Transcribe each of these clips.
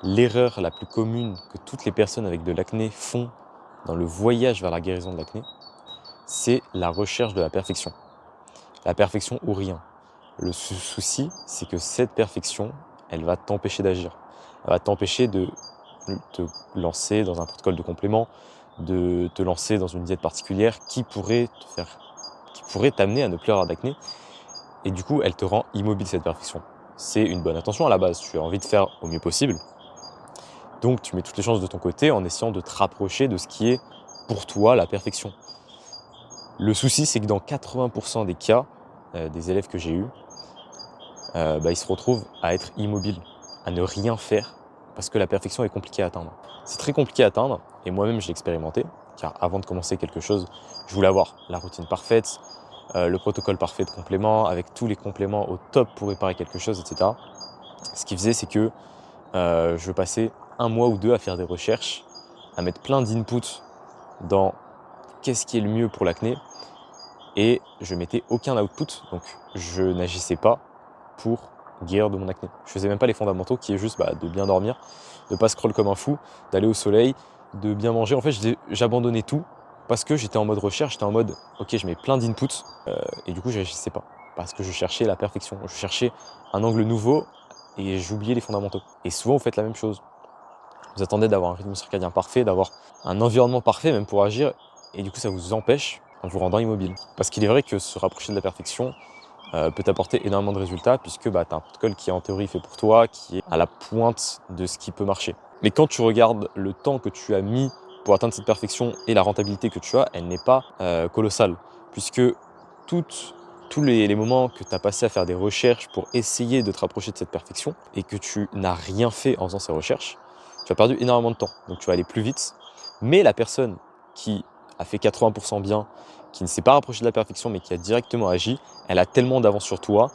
l'erreur la plus commune que toutes les personnes avec de l'acné font dans le voyage vers la guérison de l'acné, c'est la recherche de la perfection. La perfection ou rien. Le souci, c'est que cette perfection, elle va t'empêcher d'agir. Elle va t'empêcher de te lancer dans un protocole de complément, de te lancer dans une diète particulière qui pourrait t'amener à ne plus avoir d'acné. Et du coup, elle te rend immobile, cette perfection. C'est une bonne intention à la base, tu as envie de faire au mieux possible. Donc tu mets toutes les chances de ton côté en essayant de te rapprocher de ce qui est pour toi la perfection. Le souci, c'est que dans 80% des cas, des élèves que j'ai eus, ils se retrouvent à être immobiles, à ne rien faire, parce que la perfection est compliquée à atteindre. C'est très compliqué à atteindre, et moi-même je l'ai expérimenté, car avant de commencer quelque chose, je voulais avoir la routine parfaite, le protocole parfait de complément, avec tous les compléments au top pour réparer quelque chose, etc. Ce qui faisait, c'est que je passais un mois ou deux à faire des recherches, à mettre plein d'inputs dans qu'est-ce qui est le mieux pour l'acné, et je mettais aucun output, donc je n'agissais pas pour guérir de mon acné. Je faisais même pas les fondamentaux qui est juste de bien dormir, de pas scroll comme un fou, d'aller au soleil, de bien manger. En fait, j'abandonnais tout parce que j'étais en mode recherche, j'étais en mode ok, je mets plein d'inputs et du coup, j'agissais pas parce que je cherchais la perfection, je cherchais un angle nouveau et j'oubliais les fondamentaux. Et souvent, vous faites la même chose. Vous attendez d'avoir un rythme circadien parfait, d'avoir un environnement parfait même pour agir, et du coup, ça vous empêche en vous rendant immobile. Parce qu'il est vrai que se rapprocher de la perfection, peut t'apporter énormément de résultats puisque tu as un protocole qui est en théorie fait pour toi, qui est à la pointe de ce qui peut marcher. Mais quand tu regardes le temps que tu as mis pour atteindre cette perfection et la rentabilité que tu as, elle n'est pas colossale, puisque tous les moments que tu as passé à faire des recherches pour essayer de te rapprocher de cette perfection et que tu n'as rien fait en faisant ces recherches, tu as perdu énormément de temps. Donc tu vas aller plus vite, mais la personne qui a fait 80% bien, qui ne s'est pas rapproché de la perfection mais qui a directement agi, elle a tellement d'avance sur toi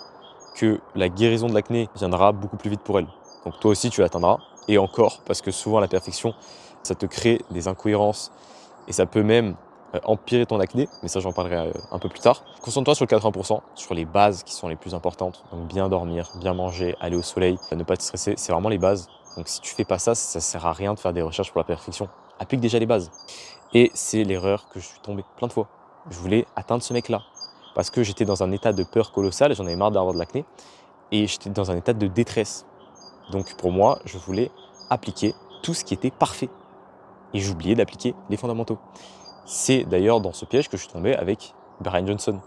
que la guérison de l'acné viendra beaucoup plus vite pour elle. Donc toi aussi tu l'atteindras, et encore, parce que souvent la perfection, ça te crée des incohérences et ça peut même empirer ton acné, mais ça j'en parlerai un peu plus tard. Concentre-toi sur le 80%, sur les bases qui sont les plus importantes. Donc bien dormir, bien manger, aller au soleil, ne pas te stresser, c'est vraiment les bases. Donc si tu fais pas ça, ça sert à rien de faire des recherches pour la perfection. Applique déjà les bases. Et c'est l'erreur que je suis tombé plein de fois. Je voulais atteindre ce mec-là. Parce que j'étais dans un état de peur colossal, j'en avais marre d'avoir de l'acné, et j'étais dans un état de détresse. Donc pour moi, je voulais appliquer tout ce qui était parfait. Et j'oubliais d'appliquer les fondamentaux. C'est d'ailleurs dans ce piège que je suis tombé avec Brian Johnson.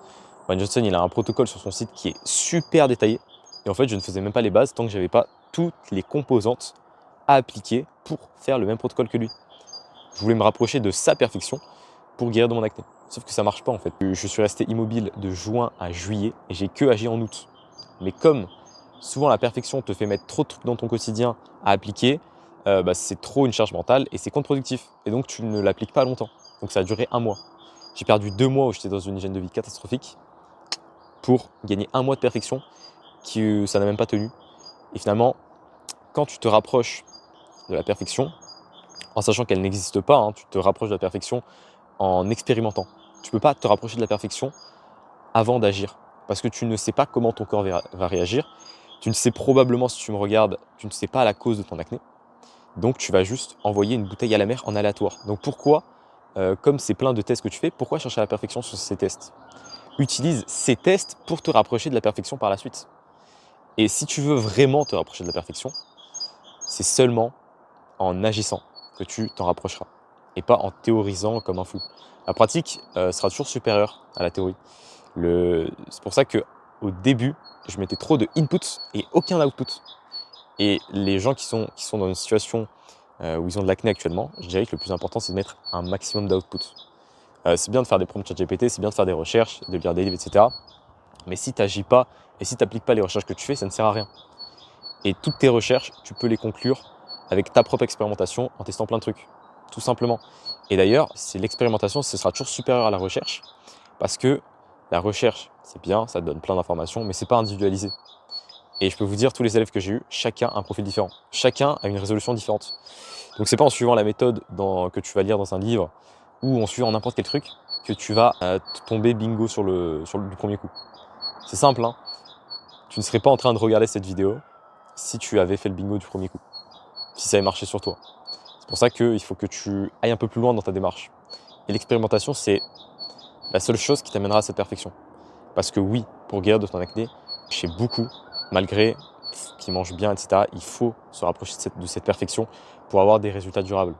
Brian Johnson, il a un protocole sur son site qui est super détaillé. Et en fait, je ne faisais même pas les bases tant que je n'avais pas toutes les composantes à appliquer pour faire le même protocole que lui. Je voulais me rapprocher de sa perfection pour guérir de mon acné. Sauf que ça marche pas en fait. Je suis resté immobile de juin à juillet et j'ai que agi en août. Mais comme souvent la perfection te fait mettre trop de trucs dans ton quotidien à appliquer, c'est trop une charge mentale et c'est contre-productif. Et donc tu ne l'appliques pas longtemps. Donc ça a duré un mois. J'ai perdu 2 mois où j'étais dans une hygiène de vie catastrophique pour gagner un mois de perfection qui ça n'a même pas tenu. Et finalement, quand tu te rapproches de la perfection, en sachant qu'elle n'existe pas, tu te rapproches de la perfection en expérimentant. Tu ne peux pas te rapprocher de la perfection avant d'agir, parce que tu ne sais pas comment ton corps va réagir. Tu ne sais probablement, si tu me regardes, tu ne sais pas la cause de ton acné. Donc tu vas juste envoyer une bouteille à la mer en aléatoire. Donc pourquoi, comme c'est plein de tests que tu fais, pourquoi chercher la perfection sur ces tests? Utilise ces tests pour te rapprocher de la perfection par la suite. Et si tu veux vraiment te rapprocher de la perfection, c'est seulement en agissant que tu t'en rapprocheras, et pas en théorisant comme un fou. La pratique sera toujours supérieure à la théorie. C'est pour ça qu'au début, je mettais trop de inputs et aucun output. Et les gens qui sont dans une situation où ils ont de l'acné actuellement, je dirais que le plus important, c'est de mettre un maximum d'output. C'est bien de faire des prompts ChatGPT, c'est bien de faire des recherches, de lire des livres, etc. Mais si tu n'agis pas et si tu n'appliques pas les recherches que tu fais, ça ne sert à rien. Et toutes tes recherches, tu peux les conclure avec ta propre expérimentation en testant plein de trucs, tout simplement. Et d'ailleurs, c'est l'expérimentation, ce sera toujours supérieur à la recherche, parce que la recherche, c'est bien, ça te donne plein d'informations, mais c'est pas individualisé. Et je peux vous dire, tous les élèves que j'ai eus, chacun a un profil différent. Chacun a une résolution différente. Donc c'est pas en suivant la méthode que tu vas lire dans un livre ou en suivant n'importe quel truc que tu vas tomber bingo du premier coup. C'est simple, Tu ne serais pas en train de regarder cette vidéo si tu avais fait le bingo du premier coup. si ça avait marché sur toi. C'est pour ça qu'il faut que tu ailles un peu plus loin dans ta démarche. Et l'expérimentation, c'est la seule chose qui t'amènera à cette perfection. Parce que oui, pour guérir de ton acné, chez beaucoup, malgré qu'ils mangent bien, etc., il faut se rapprocher de cette perfection pour avoir des résultats durables.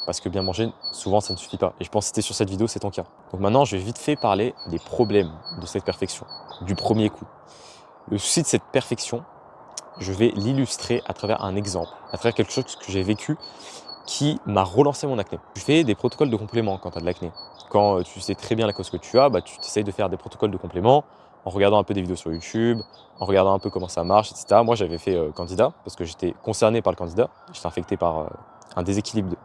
Parce que bien manger, souvent, ça ne suffit pas. Et je pense que si tu es sur cette vidéo, c'est ton cas. Donc maintenant, je vais vite fait parler des problèmes de cette perfection, du premier coup. Le souci de cette perfection, je vais l'illustrer à travers un exemple, à travers quelque chose que j'ai vécu qui m'a relancé mon acné. Tu fais des protocoles de complément quand tu as de l'acné. Quand tu sais très bien la cause que tu as, tu essayes de faire des protocoles de complément en regardant un peu des vidéos sur YouTube, en regardant un peu comment ça marche, etc. Moi, j'avais fait Candida parce que j'étais concerné par le Candida. J'étais infecté par un déséquilibre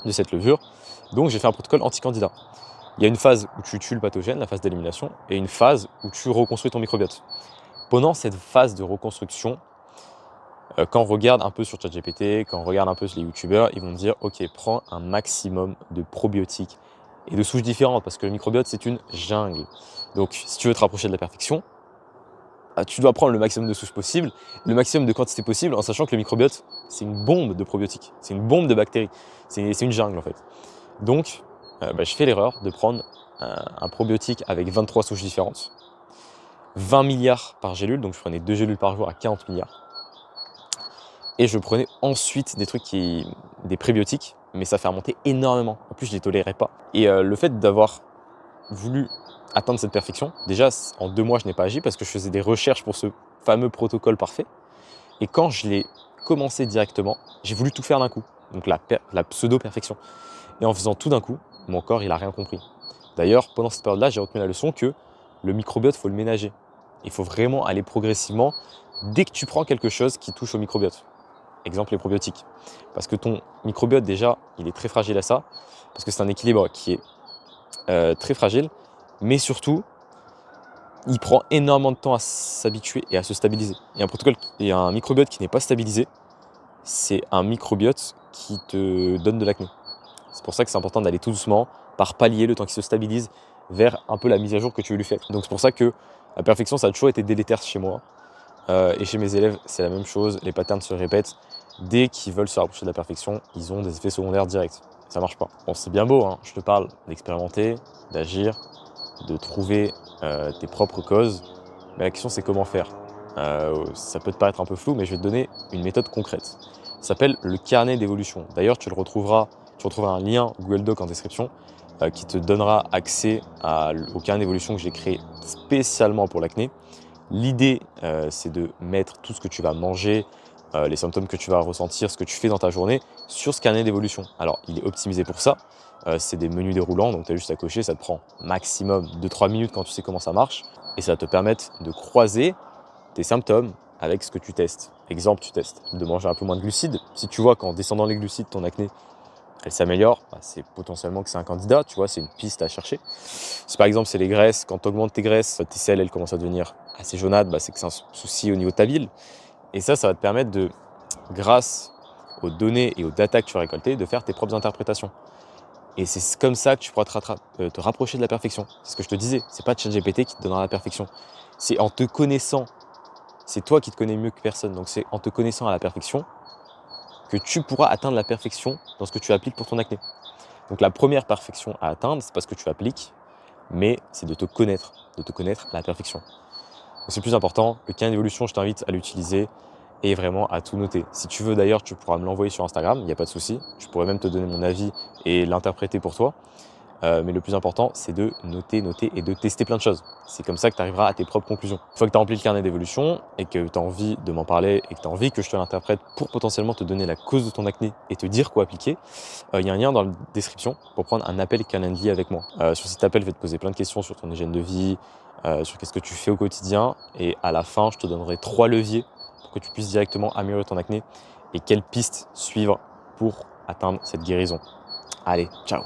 de cette levure. Donc, j'ai fait un protocole anti-Candida. Il y a une phase où tu tues le pathogène, la phase d'élimination, et une phase où tu reconstruis ton microbiote. Pendant cette phase de reconstruction, quand on regarde un peu sur ChatGPT, quand on regarde un peu sur les youtubeurs, ils vont te dire ok, prends un maximum de probiotiques et de souches différentes parce que le microbiote c'est une jungle. Donc si tu veux te rapprocher de la perfection, tu dois prendre le maximum de souches possible, le maximum de quantité possible en sachant que le microbiote c'est une bombe de probiotiques, c'est une bombe de bactéries, c'est une jungle en fait. Donc je fais l'erreur de prendre un probiotique avec 23 souches différentes, 20 milliards par gélule, donc je prenais 2 gélules par jour à 40 milliards. Et je prenais ensuite des prébiotiques, mais ça fait remonter énormément. En plus, je ne les tolérais pas. Et le fait d'avoir voulu atteindre cette perfection, déjà, en 2 mois, je n'ai pas agi parce que je faisais des recherches pour ce fameux protocole parfait. Et quand je l'ai commencé directement, j'ai voulu tout faire d'un coup. Donc la pseudo-perfection. Et en faisant tout d'un coup, mon corps, il n'a rien compris. D'ailleurs, pendant cette période-là, j'ai retenu la leçon que le microbiote, il faut le ménager. Il faut vraiment aller progressivement dès que tu prends quelque chose qui touche au microbiote. Exemple les probiotiques. Parce que ton microbiote déjà, il est très fragile à ça, parce que c'est un équilibre qui est très fragile, mais surtout, il prend énormément de temps à s'habituer et à se stabiliser. Et un microbiote qui n'est pas stabilisé, c'est un microbiote qui te donne de l'acné. C'est pour ça que c'est important d'aller tout doucement, par palier, le temps qu'il se stabilise, vers un peu la mise à jour que tu veux lui faire. Donc c'est pour ça que la perfection, ça a toujours été délétère chez moi. Et chez mes élèves, c'est la même chose, les patterns se répètent. Dès qu'ils veulent se rapprocher de la perfection, ils ont des effets secondaires directs. Ça marche pas. Bon, c'est bien beau, hein. Je te parle d'expérimenter, d'agir, de trouver tes propres causes. Mais la question, c'est comment faire. Ça peut te paraître un peu flou, mais je vais te donner une méthode concrète. Ça s'appelle le carnet d'évolution. D'ailleurs, tu retrouveras un lien Google Doc en description qui te donnera accès au carnet d'évolution que j'ai créé spécialement pour l'acné. L'idée, c'est de mettre tout ce que tu vas manger, les symptômes que tu vas ressentir, ce que tu fais dans ta journée, sur ce carnet d'évolution. Alors, il est optimisé pour ça. C'est des menus déroulants, donc tu as juste à cocher. Ça te prend maximum 2-3 minutes quand tu sais comment ça marche. Et ça va te permettre de croiser tes symptômes avec ce que tu testes. Exemple, tu testes de manger un peu moins de glucides. Si tu vois qu'en descendant les glucides, ton acné, elle s'améliore, c'est potentiellement que c'est un candidat, tu vois, c'est une piste à chercher. Si par exemple c'est les graisses, quand tu augmentes tes graisses, tes selles elles commencent à devenir assez jaunâtres, c'est que c'est un souci au niveau de ta bile. Et ça va te permettre de, grâce aux données et aux data que tu as récoltées, de faire tes propres interprétations. Et c'est comme ça que tu pourras te rapprocher de la perfection. C'est ce que je te disais, c'est pas ChatGPT qui te donnera la perfection. C'est en te connaissant, c'est toi qui te connais mieux que personne, donc c'est en te connaissant à la perfection que tu pourras atteindre la perfection dans ce que tu appliques pour ton acné. Donc la première perfection à atteindre, c'est pas ce que tu appliques, mais c'est de te connaître à la perfection. Donc c'est le plus important. Le carnet d'évolution, je t'invite à l'utiliser et vraiment à tout noter. Si tu veux d'ailleurs, tu pourras me l'envoyer sur Instagram, il n'y a pas de souci. Je pourrais même te donner mon avis et l'interpréter pour toi. Mais le plus important, c'est de noter et de tester plein de choses. C'est comme ça que tu arriveras à tes propres conclusions. Une fois que tu as rempli le carnet d'évolution et que tu as envie de m'en parler et que tu as envie que je te l'interprète pour potentiellement te donner la cause de ton acné et te dire quoi appliquer, il y a un lien dans la description pour prendre un appel Calendly avec moi. Sur cet appel, je vais te poser plein de questions sur ton hygiène de vie, sur qu'est-ce que tu fais au quotidien. Et à la fin, je te donnerai 3 leviers pour que tu puisses directement améliorer ton acné et quelles pistes suivre pour atteindre cette guérison. Allez, ciao!